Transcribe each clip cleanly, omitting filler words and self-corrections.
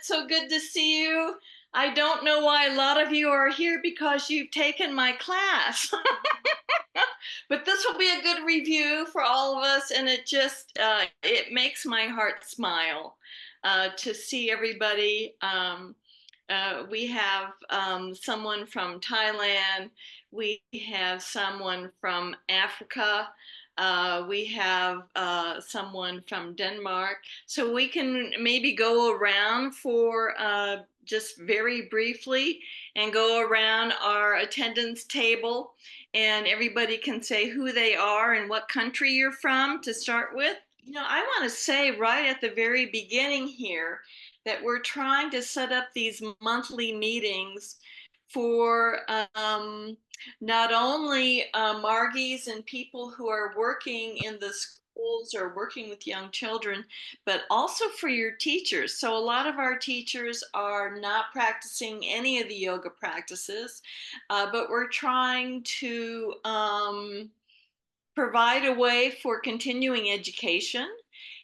It's so good to see you. I don't know why a lot of you are here because you've taken my class. But this will be a good review for all of us, and it makes my heart smile to see everybody. We have someone from Thailand. We have someone from Africa. We have someone from Denmark. So we can maybe go around for just very briefly and go around our attendance table, and everybody can say who they are and what country you're from to start with. I want to say right at the very beginning here that we're trying to set up these monthly meetings for not only Margies and people who are working in the schools or working with young children, but also for your teachers. So a lot of our teachers are not practicing any of the yoga practices, but we're trying to provide a way for continuing education.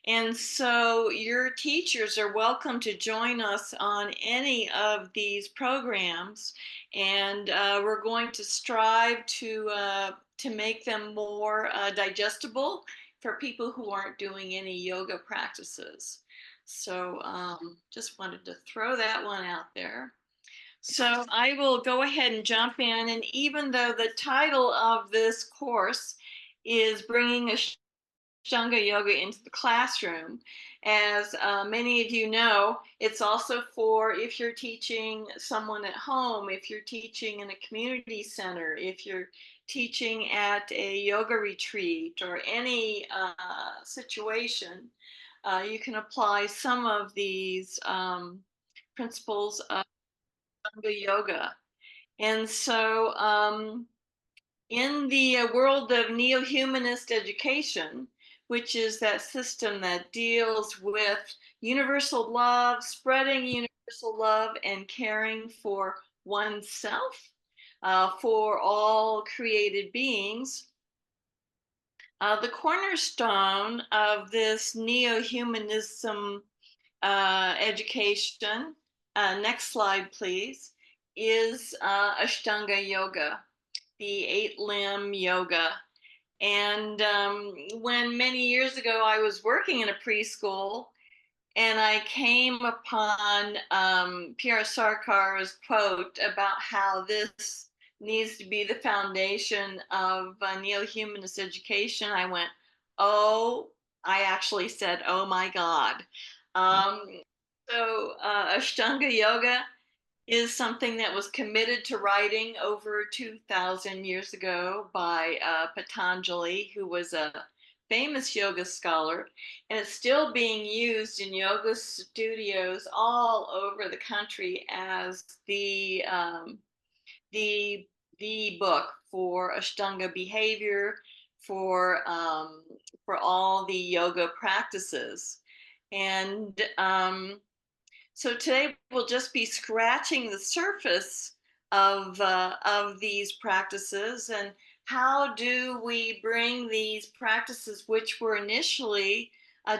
And so your teachers are welcome to join us on any of these programs. And we're going to strive to make them more digestible for people who aren't doing any yoga practices. So just wanted to throw that one out there. So I will go ahead and jump in. And even though the title of this course is bringing Ashtanga yoga into the classroom, as many of you know, it's also for if you're teaching someone at home, if you're teaching in a community center, if you're teaching at a yoga retreat or any situation, you can apply some of these principles of yoga. And so, in the world of neo-humanist education, which is that system that deals with universal love, spreading universal love, and caring for oneself, for all created beings, the cornerstone of this neo-humanism education, next slide please, is Ashtanga yoga, the 8-limb yoga. And when many years ago I was working in a preschool and I came upon Pierre Sarkar's quote about how this needs to be the foundation of neo-humanist education, I went, oh, I actually said, oh my God. Um, Ashtanga yoga is something that was committed to writing over 2,000 years ago by Patanjali, who was a famous yoga scholar, and it's still being used in yoga studios all over the country as the the book for Ashtanga behavior, for all the yoga practices. And so today we'll just be scratching the surface of these practices, and how do we bring these practices, which were initially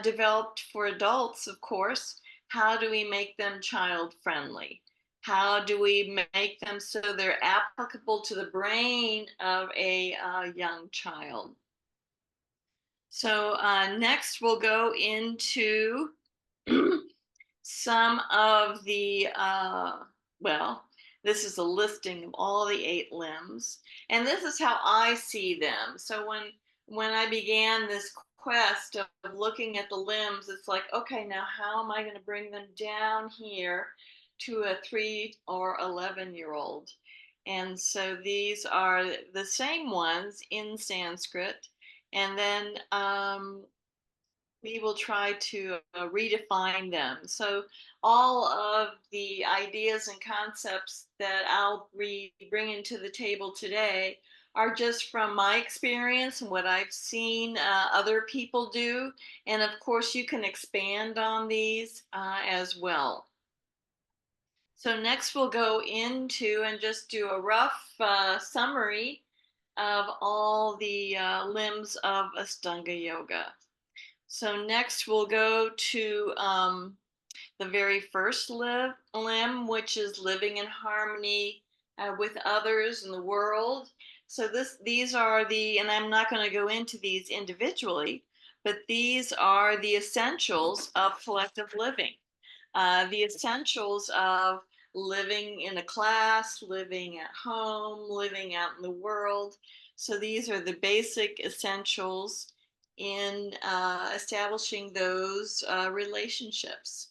developed for adults, of course, how do we make them child friendly? How do we make them so they're applicable to the brain of a young child? So next we'll go into some of the, well, this is a listing of all the 8 limbs, and this is how I see them. So when I began this quest of looking at the limbs, it's like, okay, now how am I going to bring them down here to a 3 or 11-year-old? And so these are the same ones in Sanskrit, and then we will try to redefine them. So all of the ideas and concepts that I'll be bringing to the table today are just from my experience and what I've seen other people do. And of course, you can expand on these as well. So next we'll go into and just do a rough summary of all the limbs of Ashtanga yoga. So next we'll go to the very first limb, which is living in harmony with others in the world. So these are and I'm not going to go into these individually, but these are the essentials of collective living, the essentials of living in a class, living at home, living out in the world. So these are the basic essentials in establishing those relationships.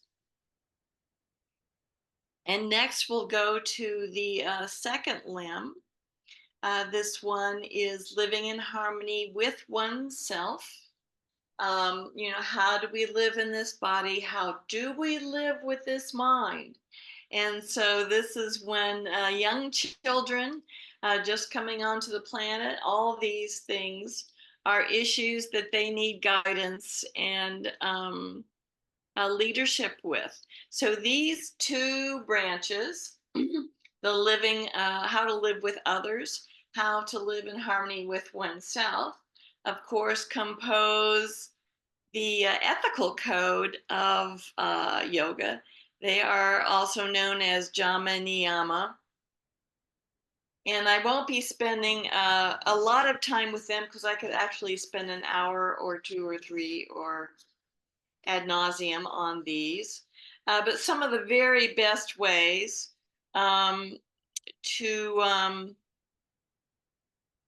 And next we'll go to the second limb. This one is living in harmony with oneself. How do we live in this body? How do we live with this mind? And so this is when young children just coming onto the planet, all these things are issues that they need guidance and leadership with. So these two branches, the living, how to live with others, how to live in harmony with oneself, of course, compose the ethical code of yoga. They are also known as Jama Niyama. And I won't be spending a lot of time with them because I could actually spend an hour or two or three or ad nauseum on these. But some of the very best ways um, to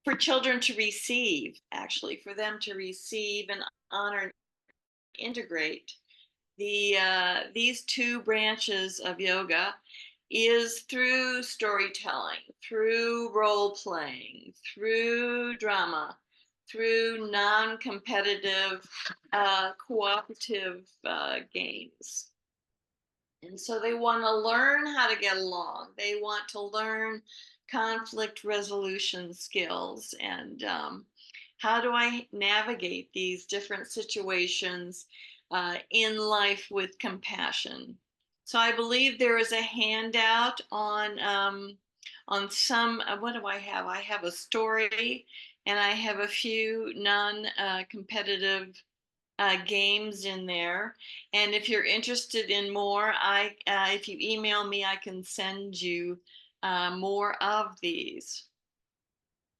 for children to receive, actually, for them to receive and honor and integrate these two branches of yoga is through storytelling, through role playing, through drama, through non-competitive, cooperative games. And so they want to learn how to get along. They want to learn conflict resolution skills and how do I navigate these different situations in life with compassion. So I believe there is a handout on some. What do I have? I have a story, and I have a few non-competitive games in there. And if you're interested in more, if you email me, I can send you more of these.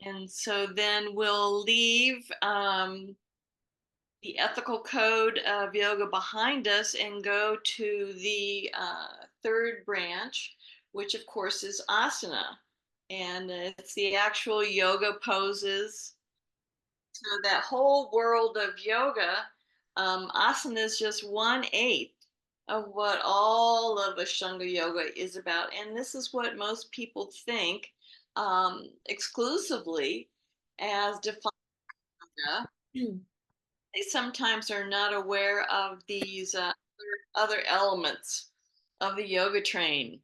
And so then we'll leave the ethical code of yoga behind us and go to the third branch, which of course is asana. And it's the actual yoga poses. So that whole world of yoga, asana is just 1/8 of what all of Ashtanga yoga is about. And this is what most people think exclusively as defined yoga. They sometimes are not aware of these other elements of the yoga train.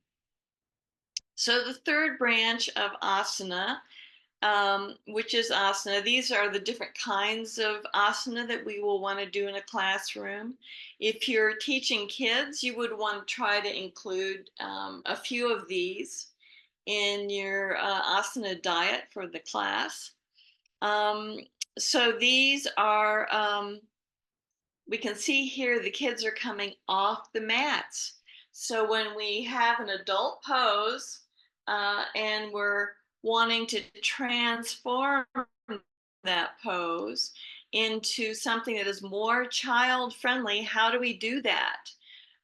So the third branch of asana, which is asana, these are the different kinds of asana that we will want to do in a classroom. If you're teaching kids, you would want to try to include a few of these in your asana diet for the class. So these are we can see here the kids are coming off the mats. So when we have an adult pose and we're wanting to transform that pose into something that is more child friendly, how do we do that?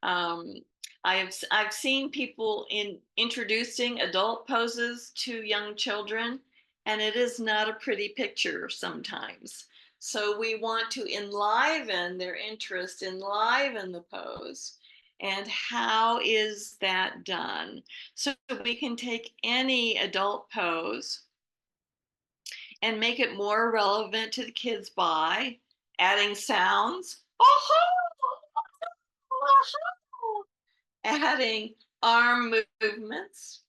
Um, I've seen people introducing adult poses to young children, and it is not a pretty picture sometimes. So we want to enliven their interest, enliven the pose. And how is that done? So we can take any adult pose and make it more relevant to the kids by adding sounds, adding arm movements,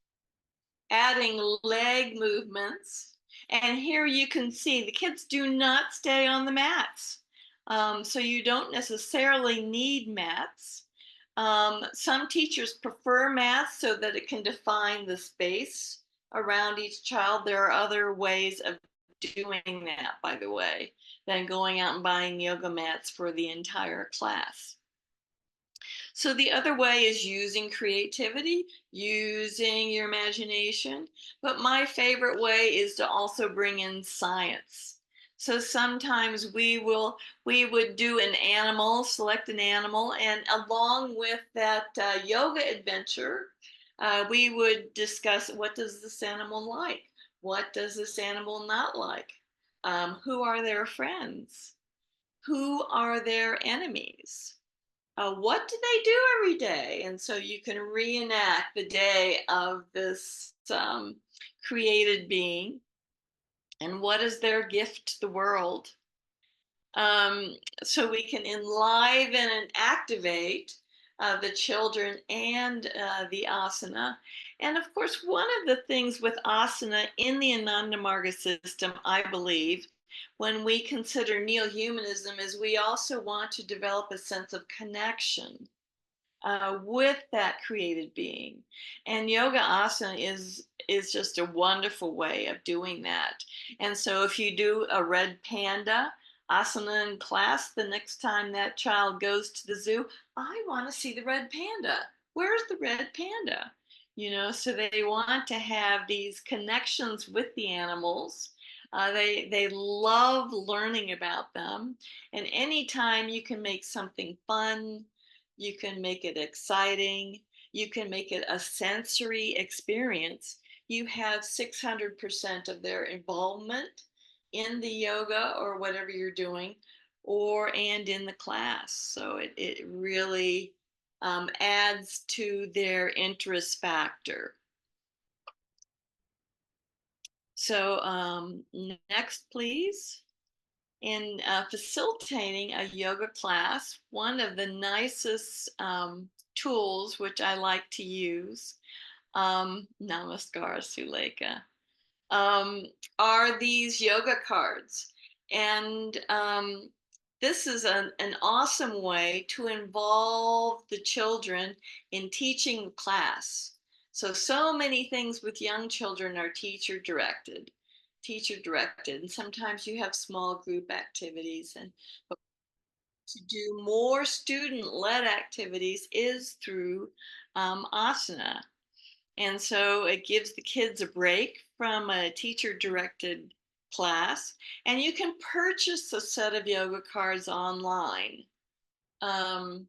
adding leg movements. And here you can see the kids do not stay on the mats. So you don't necessarily need mats. Some teachers prefer mats so that it can define the space around each child. There are other ways of doing that, by the way, than going out and buying yoga mats for the entire class. So the other way is using creativity, using your imagination. But my favorite way is to also bring in science. So sometimes we would do an animal, select an animal, and along with that yoga adventure, we would discuss what does this animal like, what does this animal not like, who are their friends, who are their enemies, what do they do every day? And so you can reenact the day of this created being and what is their gift to the world. Um, so we can enliven and activate the children and the asana. And of course, one of the things with asana in the Ananda Marga system, I believe, when we consider neo-humanism, is we also want to develop a sense of connection with that created being. And yoga asana is just a wonderful way of doing that. And so if you do a red panda asana in class, the next time that child goes to the zoo, I want to see the red panda. Where's the red panda? So they want to have these connections with the animals. They love learning about them, and anytime you can make something fun, you can make it exciting, you can make it a sensory experience, you have 600% of their involvement in the yoga or whatever you're doing, or and in the class. So it really adds to their interest factor. So next, please. In facilitating a yoga class, one of the nicest tools which I like to use, Namaskar Suleka, um, are these yoga cards. And this is an awesome way to involve the children in teaching class. So many things with young children are teacher directed, and sometimes you have small group activities. And to do more student led activities is through asana. And so it gives the kids a break from a teacher directed class. And you can purchase a set of yoga cards online. Um,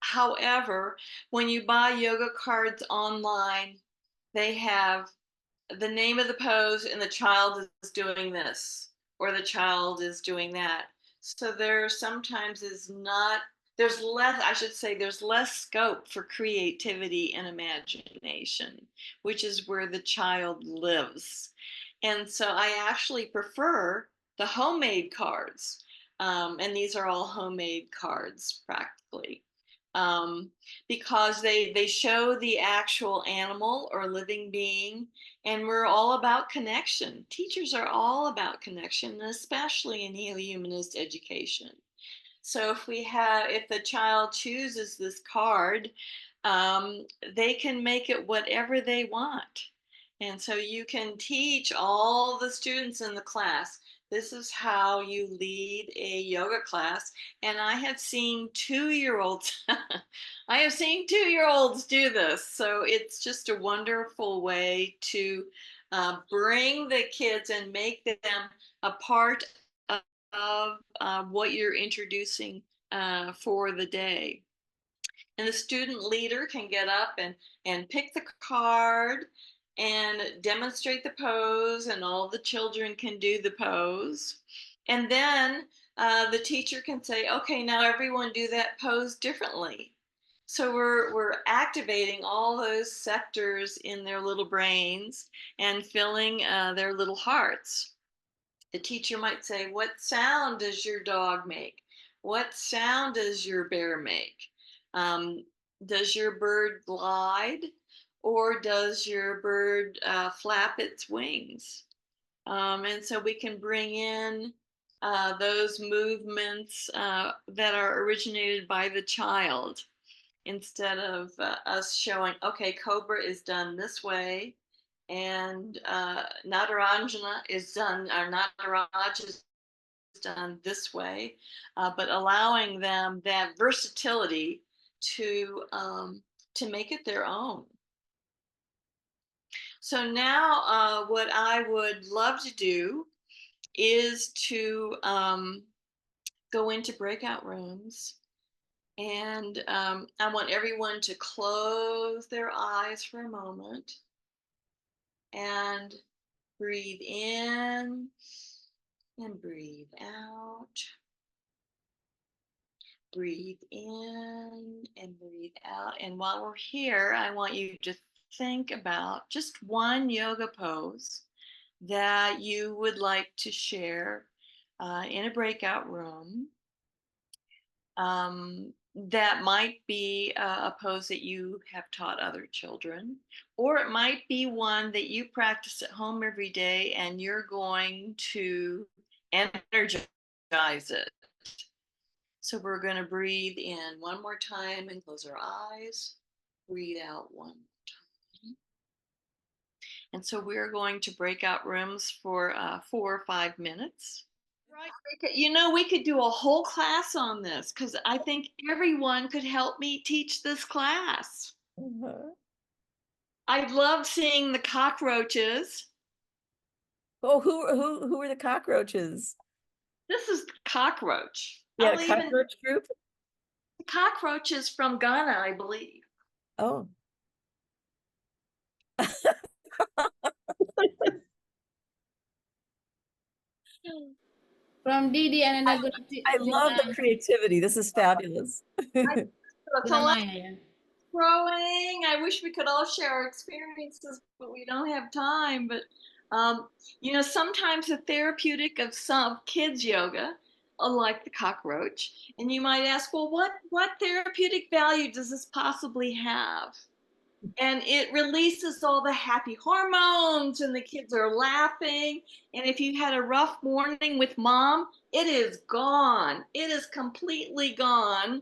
However, when you buy yoga cards online, they have the name of the pose and the child is doing this or the child is doing that. So there sometimes is not, there's less, I should say, there's less scope for creativity and imagination, which is where the child lives. And so I actually prefer the homemade cards. And these are all homemade cards practically. Um, because they show the actual animal or living being, and we're all about connection. Teachers are all about connection, especially in neo-humanist education. So if the child chooses this card, they can make it whatever they want. And so you can teach all the students in the class, this is how you lead a yoga class. And I have seen 2-year-olds, I have seen 2-year-olds do this. So it's just a wonderful way to bring the kids and make them a part of what you're introducing for the day. And the student leader can get up and pick the card and demonstrate the pose, and all the children can do the pose. And then the teacher can say, okay, now everyone do that pose differently. So we're activating all those sectors in their little brains and filling their little hearts. The teacher might say, what sound does your dog make? What sound does your bear make? Um, does your bird glide, or does your bird flap its wings? And so we can bring in those movements that are originated by the child, instead of us showing, okay, Cobra is done this way, and Nataranjana is done, or Nataraj is done this way, but allowing them that versatility to um, to make it their own. So now, what I would love to do is to go into breakout rooms, and I want everyone to close their eyes for a moment and breathe in and breathe out. Breathe in and breathe out. And while we're here, I want you to think about just one yoga pose that you would like to share in a breakout room. That might be a pose that you have taught other children, or it might be one that you practice at home every day and you're going to energize it. So we're going to breathe in one more time and close our eyes. Breathe out one time. And so we're going to break out rooms for 4 or 5 minutes. Right. We could do a whole class on this because I think everyone could help me teach this class. Uh-huh. I love seeing the cockroaches. Oh, who are the cockroaches? This is the cockroach. You had a I'll even cockroach group? The cockroach is from Ghana, I believe. Oh. From Didi and I, then I love the Jonah. creativity. This is fabulous. It's a lot Jeremiah. growing. I wish we could all share our experiences, but we don't have time. But sometimes the therapeutic of some kids yoga, like the cockroach, and you might ask, well, what therapeutic value does this possibly have? And it releases all the happy hormones, and the kids are laughing. And if you had a rough morning with mom, it is gone. It is completely gone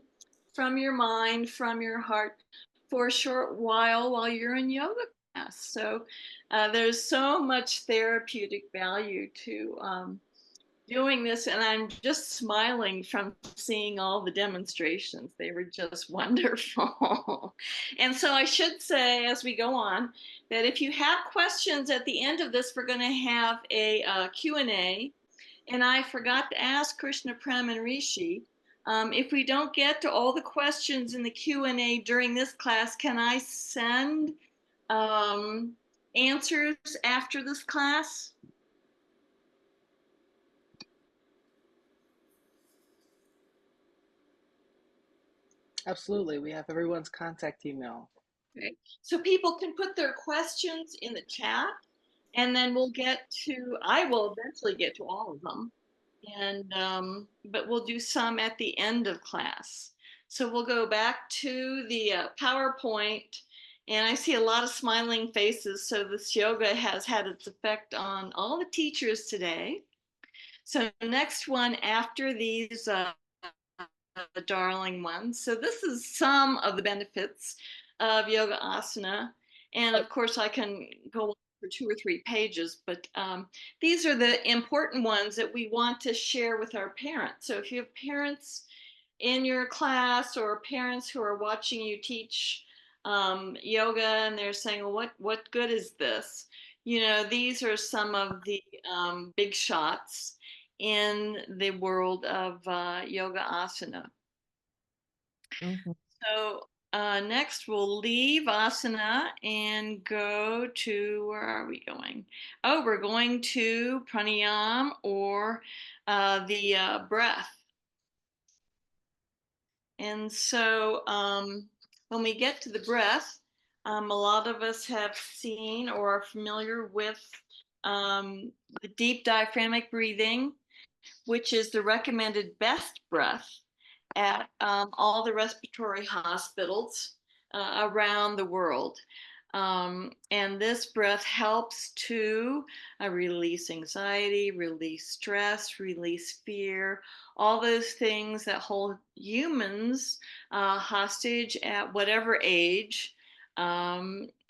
from your mind, from your heart, for a short while you're in yoga class. So there's so much therapeutic value to doing this, and I'm just smiling from seeing all the demonstrations. They were just wonderful. And so I should say, as we go on, that if you have questions at the end of this, we're going to have a Q&A. And I forgot to ask Krishna, Prem, and Rishi, if we don't get to all the questions in the Q&A during this class, can I send answers after this class? Absolutely. We have everyone's contact email. Okay. So people can put their questions in the chat, and then I will eventually get to all of them. And but we'll do some at the end of class. So we'll go back to the PowerPoint, and I see a lot of smiling faces. So this yoga has had its effect on all the teachers today. So next one after these darling ones. So this is some of the benefits of yoga asana. And of course, I can go on for 2 or 3 pages, but these are the important ones that we want to share with our parents. So if you have parents in your class or parents who are watching you teach yoga and they're saying, well, what good is this? These are some of the big shots in the world of yoga asana. Mhm. So next we'll leave asana and go to, where are we going? Oh, we're going to pranayam, or the breath. And so when we get to the breath, a lot of us have seen or are familiar with the deep diaphragmatic breathing, which is the recommended best breath at all the respiratory hospitals around the world. And this breath helps to release anxiety, release stress, release fear, all those things that hold humans hostage at whatever age.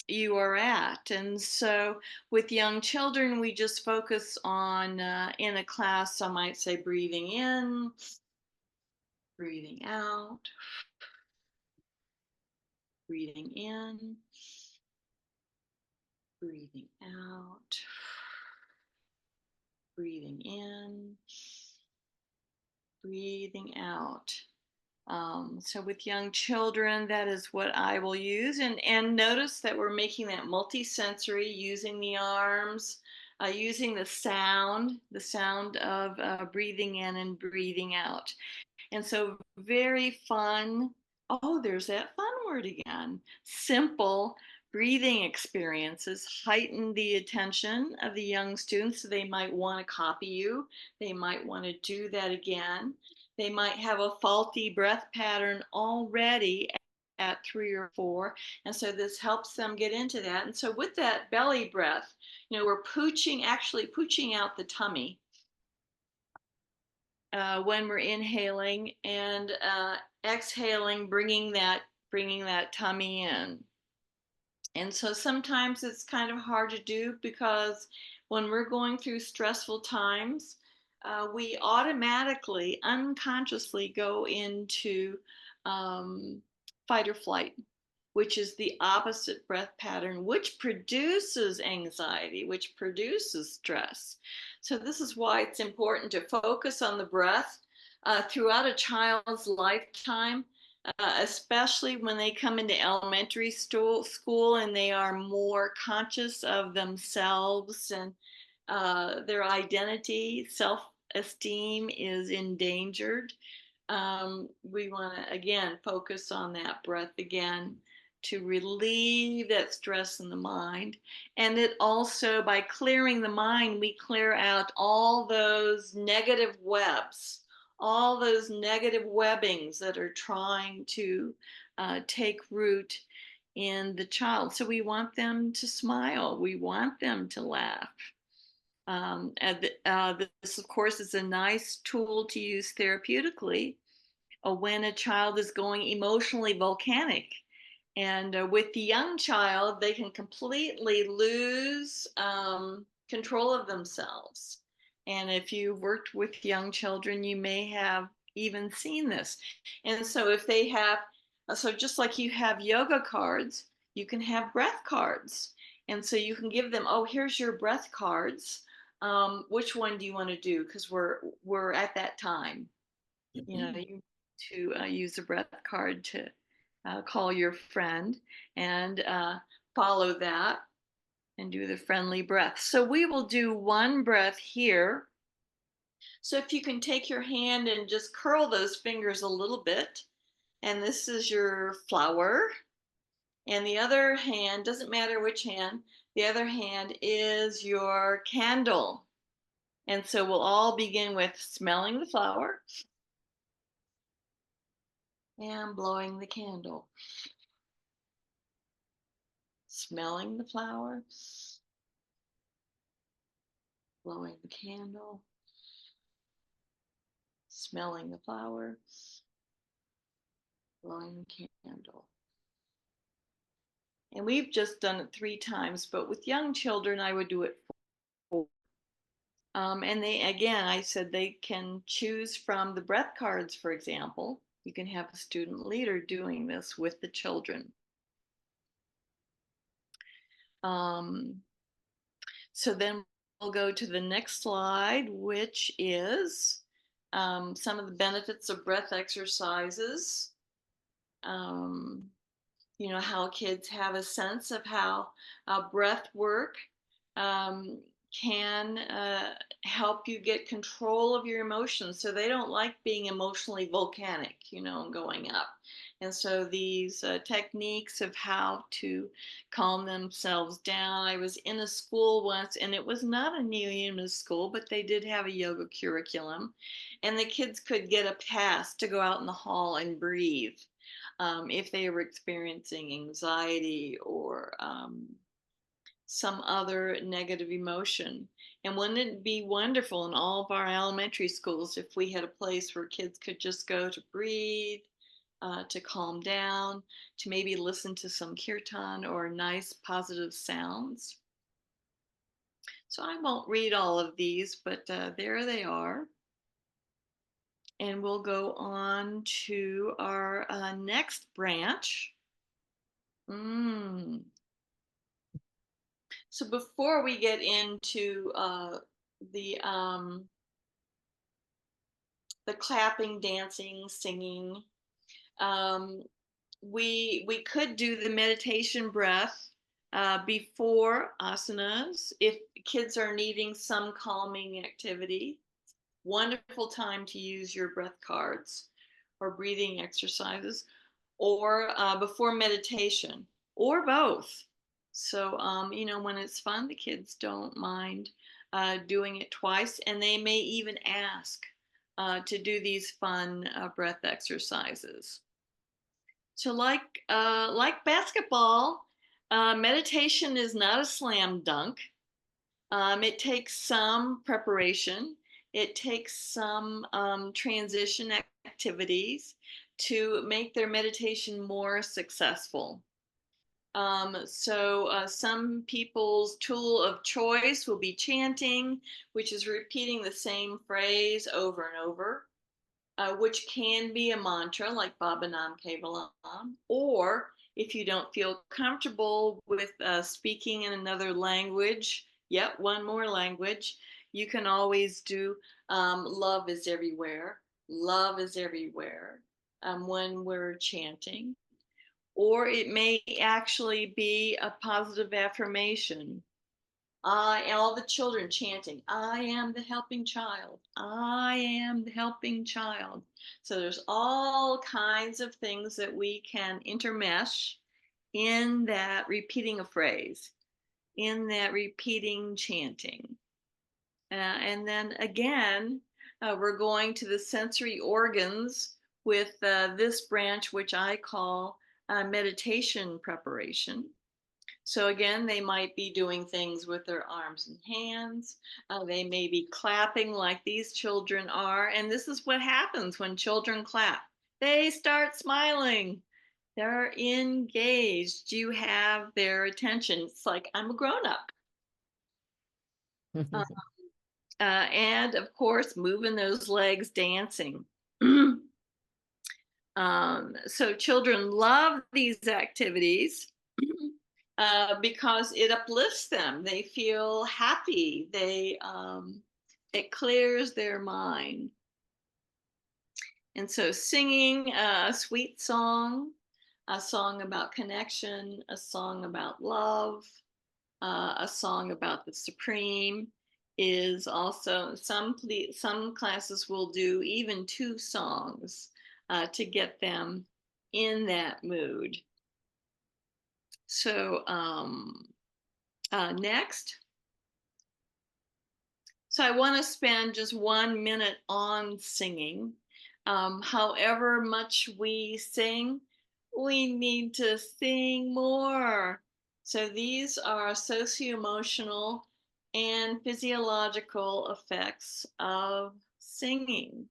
you are at. And so with young children, we just focus on, in a class, I might say breathing in, breathing out, breathing in, breathing out, breathing in, breathing out. So with young children, that is what I will use. And notice that we're making that multisensory, using the arms, using the sound of breathing in and breathing out. And so very fun. Oh, there's that fun word again. Simple breathing experiences heighten the attention of the young students. So they might want to copy you. They might want to do that again. They might have a faulty breath pattern already at 3 or 4. And so this helps them get into that. And so with that belly breath, we're actually pooching out the tummy when we're inhaling, and exhaling, bringing that tummy in. And so sometimes it's kind of hard to do because when we're going through stressful times, we automatically, unconsciously go into um, fight or flight, which is the opposite breath pattern, which produces anxiety, which produces stress. So, this is why it's important to focus on the breath throughout a child's lifetime, especially when they come into elementary school and they are more conscious of themselves and their identity, self esteem is endangered. We want to again focus on that breath again to relieve that stress in the mind. And it also, by clearing the mind, we clear out all those negative webs, all those negative webbings that are trying to take root in the child. So we want them to smile, we want them to laugh. This, of course, is a nice tool to use therapeutically when a child is going emotionally volcanic. And with the young child, they can completely lose control of themselves. And if you've worked with young children, you may have even seen this. And so, if they have, so just like you have yoga cards, you can have breath cards. And so you can give them, oh, here's your breath cards. Which one do you want to do? Because we're at that time. You to use a breath card to call your friend and follow that and do the friendly breath. So we will do one breath here. So if you can take your hand and just curl those fingers a little bit, and this is your flower, and the other hand, doesn't matter which hand, the other hand is your candle. And so we'll all begin with smelling the flower and blowing the candle. Smelling the flower, blowing the candle, smelling the flower, blowing the candle. And we've just done it 3 times, but with young children, I would do it 4. And they, again, I said they can choose from the breath cards, for example. You can have a student leader doing this with the children. So then we'll go to the next slide, which is some of the benefits of breath exercises. How kids have a sense of how breath work um, can help you get control of your emotions. So they don't like being emotionally volcanic, going up. And so these techniques of how to calm themselves down. I was in a school once, and it was not a neo school, but they did have a yoga curriculum. And the kids could get a pass to go out in the hall and breathe if they were experiencing anxiety or some other negative emotion. And wouldn't it be wonderful in all of our elementary schools if we had a place where kids could just go to breathe to calm down, to maybe listen to some kirtan or nice positive sounds. So I won't read all of these, but there they are. And we'll go on to our next branch. So before we get into the um, the clapping, dancing, singing, um, we could do the meditation breath before asanas if kids are needing some calming activity. Wonderful time to use your breath cards or breathing exercises, or before meditation, or both. So, when it's fun, the kids don't mind doing it twice, and they may even ask to do these fun breath exercises. So, like basketball, meditation is not a slam dunk. It takes some preparation. It takes some transition activities to make their meditation more successful. So some people's tool of choice will be chanting, which is repeating the same phrase over and over, which can be a mantra like Baba Nam Kevalam, or if you don't feel comfortable with speaking in another language, yet one more language, you can always do love is everywhere, love is everywhere when we're chanting. Or it may actually be a positive affirmation. All the children chanting, I am the helping child. I am the helping child. So there's all kinds of things that we can intermesh in that repeating a phrase, in that repeating chanting. And then again, we're going to the sensory organs with this branch, which I call meditation preparation. So again, they might be doing things with their arms and hands. They may be clapping like these children are. And this is what happens when children clap. They start smiling. They're engaged. You have their attention. It's like, I'm a grown up. And of course, moving those legs, dancing. So children love these activities because it uplifts them. They feel happy. It clears their mind. And so singing a sweet song, a song about connection, a song about love, a song about the Supreme is also some classes will do even 2 songs to get them in that mood. So next. So I want to spend just 1 minute on singing. However much we sing, we need to sing more. So these are socio-emotional and physiological effects of singing.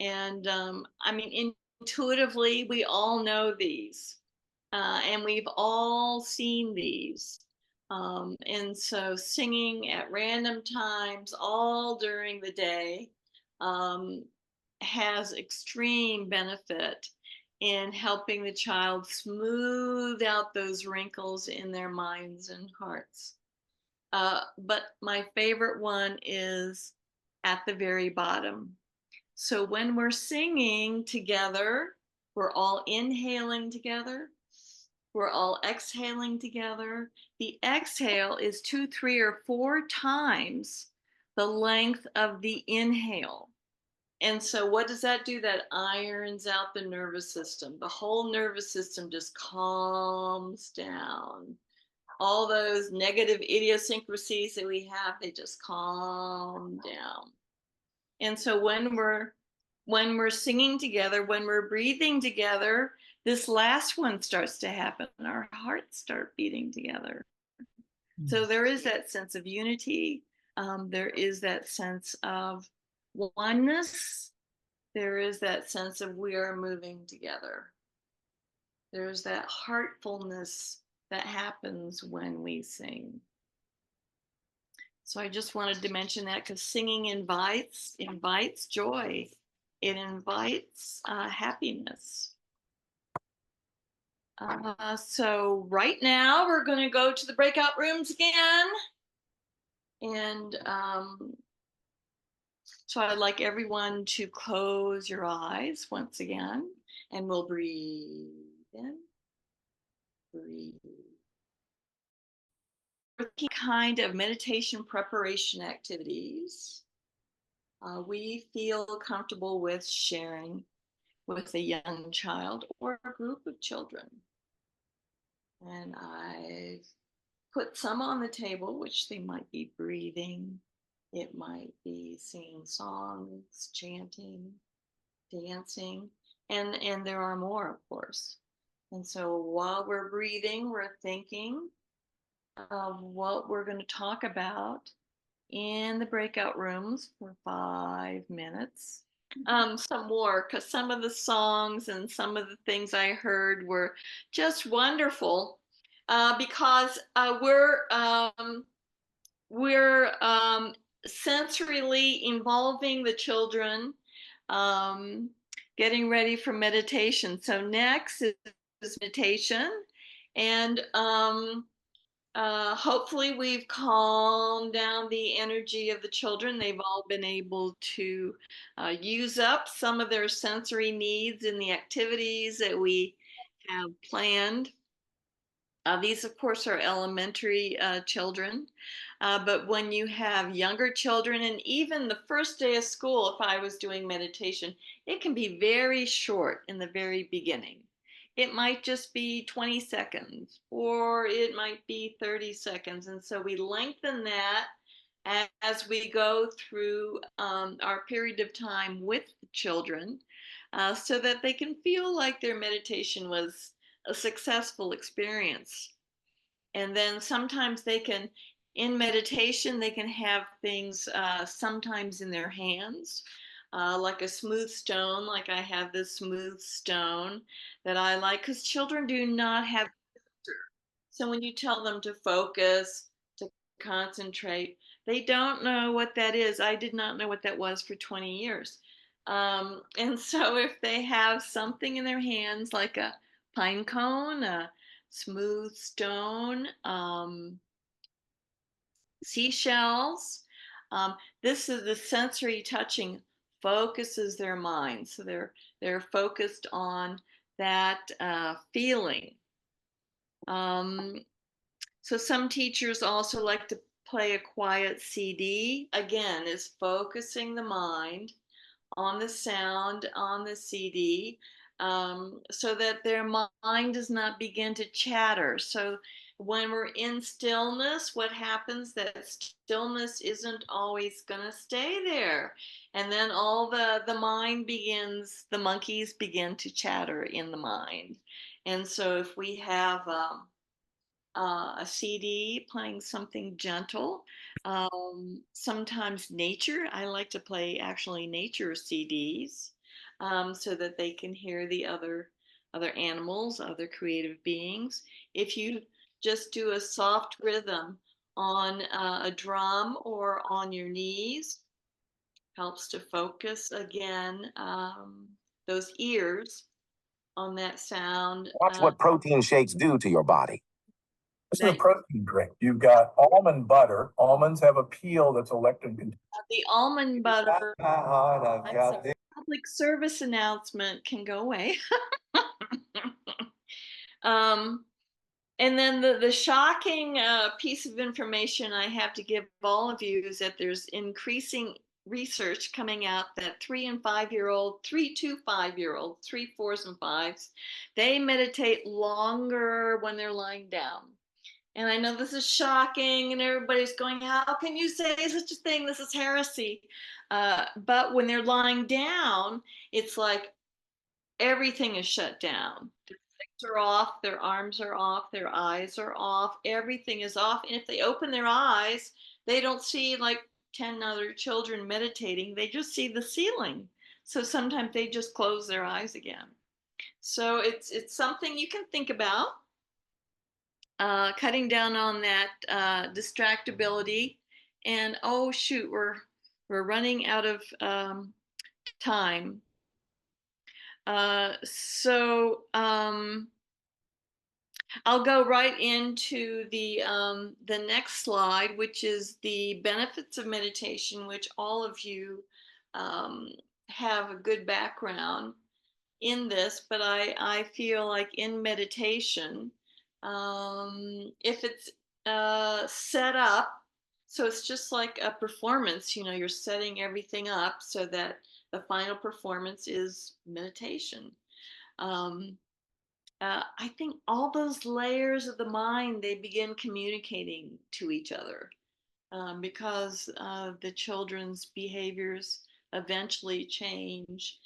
And I mean, intuitively, we all know these, and we've all seen these. And so singing at random times all during the day has extreme benefit in helping the child smooth out those wrinkles in their minds and hearts. But my favorite one is at the very bottom. So when we're singing together, we're all inhaling together. We're all exhaling together. The exhale is 2, 3, or 4 times the length of the inhale. And so what does that do? That irons out the nervous system. The whole nervous system just calms down. All those negative idiosyncrasies that we have, they just calm down. And so when we're singing together, when we're breathing together, this last one starts to happen. Our hearts start beating together. So there is that sense of unity. There is that sense of oneness. there is that sense of we are moving together. There's that heartfulness that happens when we sing. So I just wanted to mention that because singing invites joy. It invites happiness. So right now we're going to go to the breakout rooms again. And so I'd like everyone to close your eyes once again, and we'll breathe in, breathe. Kind of meditation preparation activities we feel comfortable with sharing with a young child or a group of children. And I've put some on the table, which they might be breathing, it might be singing songs, chanting, dancing, and there are more, of course. And so while we're breathing, we're thinking of what we're going to talk about in the breakout rooms for 5 minutes. Some more, because some of the songs and some of the things I heard were just wonderful. Because we're sensorily involving the children, um, getting ready for meditation. So next is meditation, and hopefully we've calmed down the energy of the children. They've all been able to use up some of their sensory needs in the activities that we have planned. These, of course, are elementary children. But when you have younger children, and even the first day of school, if I was doing meditation, it can be very short in the very beginning. It might just be 20 seconds, or it might be 30 seconds. And so we lengthen that as we go through our period of time with the children, so that they can feel like their meditation was a successful experience. And then sometimes they can, in meditation, they can have things sometimes in their hands, like a smooth stone, like I have this smooth stone that I like, because children do not have. So when you tell them to focus, to concentrate, they don't know what that is. I did not know what that was for 20 years. And so if they have something in their hands like a pine cone, a smooth stone, seashells, um, this is the sensory touching focuses their mind. So they're focused on that feeling. So some teachers also like to play a quiet CD. Again, is focusing the mind on the sound on the CD, so that their mind does not begin to chatter. So when we're in stillness, what happens, that stillness isn't always going to stay there. And then all the mind begins, the monkeys begin to chatter in the mind. And so if we have a CD playing something gentle. Sometimes nature. I like to play actually nature CDs, so that they can hear the other animals, other creative beings. If you just do a soft rhythm on a drum or on your knees, helps to focus again, those ears on that sound. Watch what protein shakes do to your body. This is a protein drink. You've got almond butter. Almonds have a peel that's a lectin container. The almond butter. My heart, I've got this. Public service announcement can go away. um, and then the shocking piece of information I have to give all of you is that there's increasing research coming out that 3 to 5 year olds, 3, 4s, and 5s, they meditate longer when they're lying down. And I know this is shocking, and everybody's going, how can you say such a thing? This is heresy. But when they're lying down, it's like everything is shut down. Their legs are off, their arms are off, their eyes are off, everything is off. And if they open their eyes, they don't see like 10 other children meditating, they just see the ceiling. So sometimes they just close their eyes again. So it's something you can think about, cutting down on that distractibility. And oh shoot, we're running out of time. So I'll go right into the next slide, which is the benefits of meditation, which all of you um, have a good background in this, but I feel like in meditation, if it's set up, so it's just like a performance, you're setting everything up so that the final performance is meditation. I think all those layers of the mind, they begin communicating to each other, because the children's behaviors eventually change.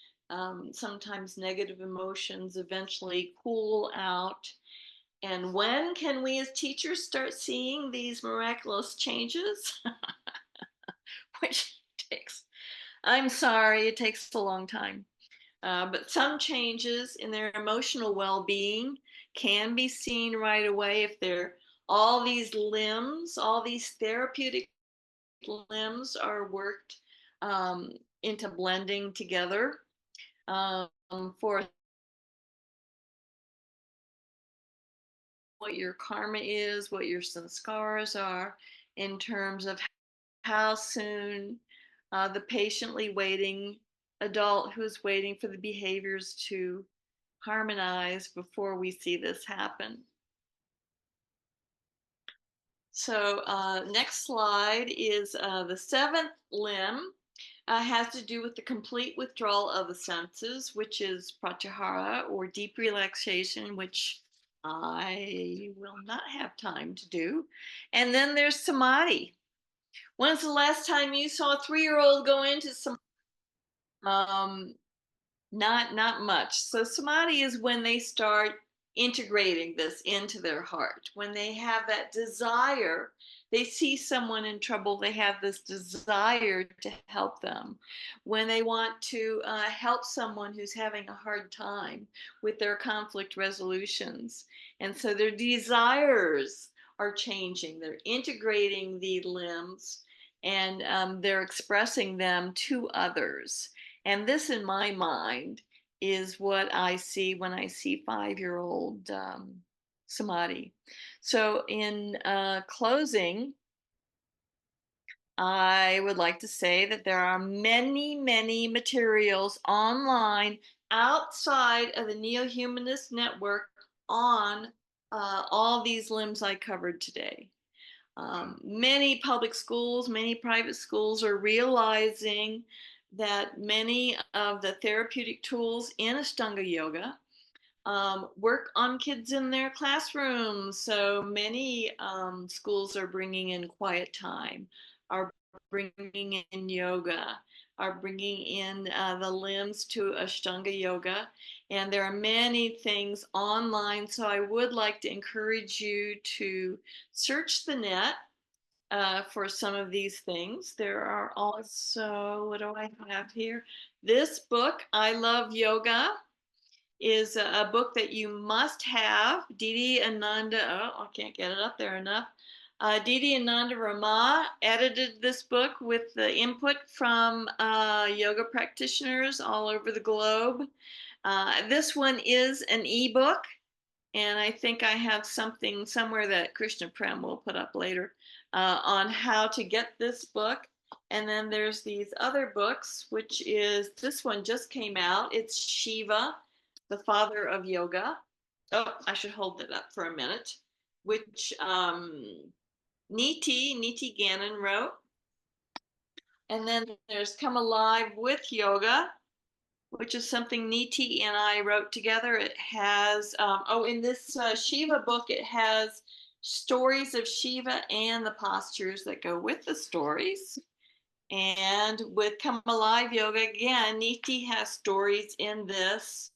Sometimes negative emotions eventually cool out. And when can we as teachers start seeing these miraculous changes? Which takes, I'm sorry, it takes a long time. But some changes in their emotional well-being can be seen right away if they're all these limbs, all these therapeutic limbs are worked into blending together, for what your karma is, what your sanskars are, in terms of how soon the patiently waiting adult who's waiting for the behaviors to harmonize before we see this happen. So next slide is the seventh limb. Has to do with the complete withdrawal of the senses, which is pratyahara, or deep relaxation, which I will not have time to do. And then there's samadhi. When's the last time you saw a 3-year-old go into some? Not much. So samadhi is when they start integrating this into their heart. When they have that desire, they see someone in trouble, they have this desire to help them. When they want to help someone who's having a hard time with their conflict resolutions. And so their desires are changing. They're integrating the limbs, and they're expressing them to others. And this, in my mind, is what I see when I see 5-year-old samadhi. So, in closing, I would like to say that there are many, many materials online outside of the Neo-Humanist Network on all these limbs I covered today. Many public schools, many private schools are realizing that many of the therapeutic tools in Astaunga yoga work on kids in their classrooms. So many schools are bringing in quiet time, are bringing in yoga, are bringing in the limbs to Ashtanga yoga. And there are many things online. So I would like to encourage you to search the net for some of these things. There are also, what do I have here? This book, I Love Yoga, is a book that you must have. Didi Ananda, oh, I can't get it up there enough. Didi Ananda Rama edited this book with the input from yoga practitioners all over the globe. This one is an ebook, and I think I have something somewhere that Krishna Prem will put up later on how to get this book. And then there's these other books, which is, this one just came out. It's Shiva, the father of yoga. Oh, I should hold it up for a minute, which Niti Gannon wrote. And then there's Come Alive with Yoga, which is something Niti and I wrote together. It has, in this Shiva book, it has stories of Shiva and the postures that go with the stories. And with Come Alive Yoga, again, Niti has stories in this,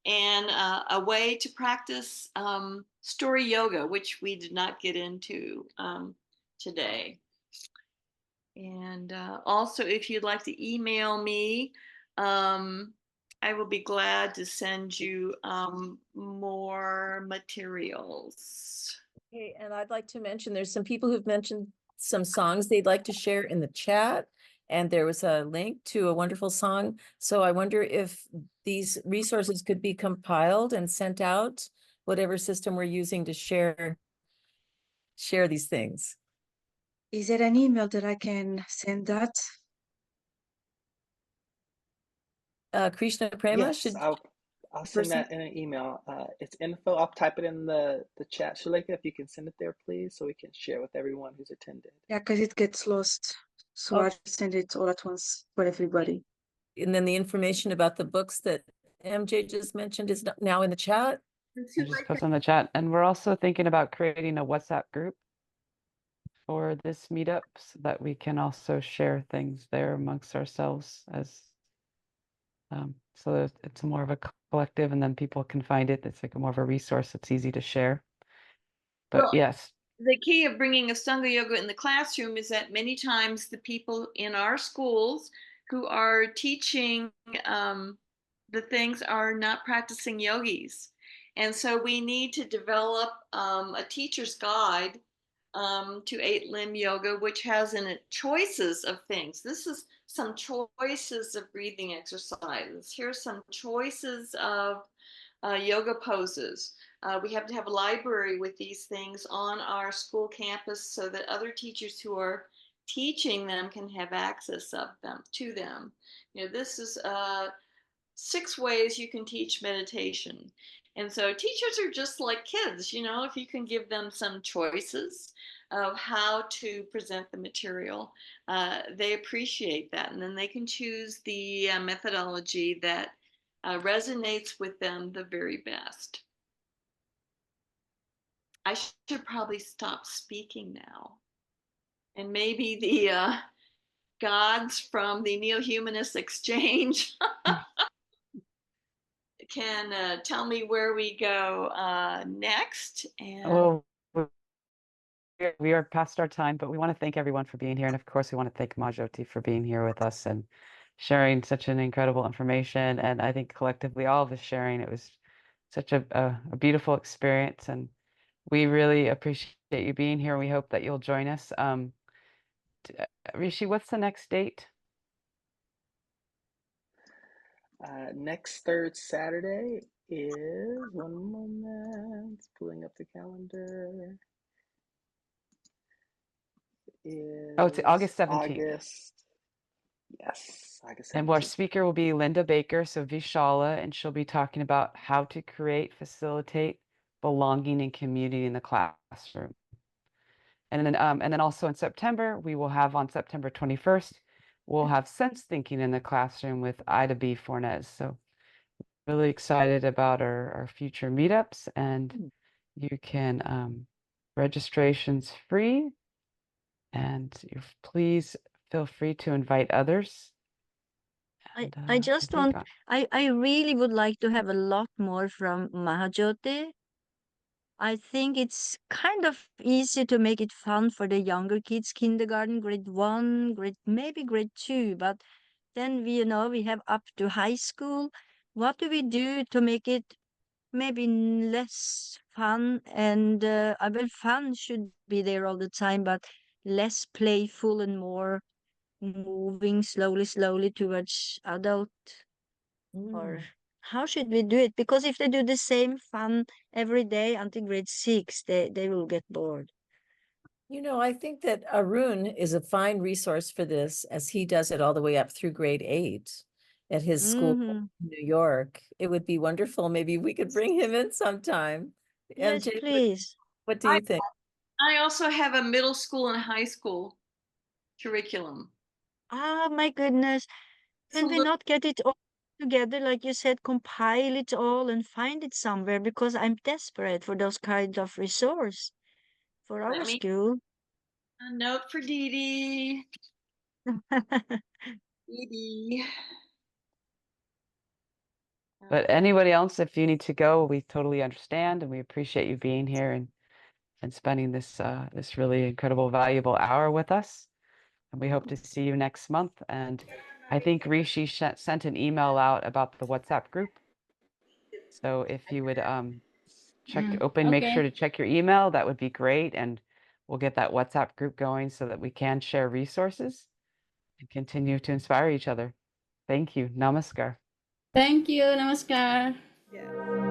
and a way to practice story yoga, which we did not get into today. And also, if you'd like to email me, I will be glad to send you more materials. Okay, and I'd like to mention, there's some people who've mentioned some songs they'd like to share in the chat. And there was a link to a wonderful song. So I wonder if these resources could be compiled and sent out, whatever system we're using to share these things. Is there an email that I can send that? Krishna Prema, Yes, should I'll send person? that in an email. It's info. I'll type it in the chat, Shalika, if you can send it there, please, so we can share with everyone who's attended. Yeah, because it gets lost. So I'll send it all at once for everybody. And then the information about the books that MJ just mentioned is now in the chat. I just post on the chat. And we're also thinking about creating a WhatsApp group for this meetup so that we can also share things there amongst ourselves as so that it's more of a collective, and then people can find it. It's like more of a resource. It's easy to share. But Well, yes, the key of bringing Astaunga yoga in the classroom is that many times the people in our schools who are teaching the things are not practicing yogis. And so we need to develop a teacher's guide to 8-limb yoga, which has in it choices of things. This is some choices of breathing exercises. Here's some choices of yoga poses. We have to have a library with these things on our school campus so that other teachers who are teaching them can have access of them to them. This is 6 ways you can teach meditation. And so teachers are just like kids, if you can give them some choices of how to present the material, they appreciate that. And then they can choose the methodology that resonates with them the very best. I should probably stop speaking now. And maybe the gods from the Neo-Humanist Exchange can tell me where we go next. And oh, we are past our time, but we want to thank everyone for being here. And of course, we want to thank Majoti for being here with us and sharing such an incredible information. And I think collectively, all of us sharing, it was such a beautiful experience. And we really appreciate you being here. We hope that you'll join us. Rishi, what's the next date? Next third Saturday is, one moment, pulling up the calendar. Oh, it's August 17th. Yes, August 17th. And our speaker will be Linda Baker, so Vishala, and she'll be talking about how to facilitate belonging and community in the classroom. And then also in September, we will have on September 21st, we'll have sense thinking in the classroom with Ida B. Fornez. So really excited about our future meetups, and you can registration's free, and please feel free to invite others. And, I just want, I really would like to have a lot more from Mahajyoti. I think it's kind of easy to make it fun for the younger kids, kindergarten, grade 1, maybe grade 2, but then we have up to high school. What do we do to make it maybe less fun? And well, fun should be there all the time, but less playful and more moving slowly towards adult? Or how should we do it? Because if they do the same fun every day until grade 6, they will get bored. I think that Arun is a fine resource for this, as he does it all the way up through grade 8 at his school in New York. It would be wonderful. Maybe we could bring him in sometime. Yes, MJ, please. what do you think? I also have a middle school and high school curriculum. Ah, my goodness. Can we not get it all together, like you said, compile it all and find it somewhere? Because I'm desperate for those kind of resource for our Let me school. a note for Dee Dee. Dee Dee. But anybody else, if you need to go, we totally understand, and we appreciate you being here and spending this this really incredible, valuable hour with us. And we hope to see you next month. And I think Rishi sent an email out about the WhatsApp group. So if you would make sure to Okay. check your email, that would be great. And we'll get that WhatsApp group going so that we can share resources and continue to inspire each other. Thank you. Namaskar. Thank you. Namaskar. Yeah.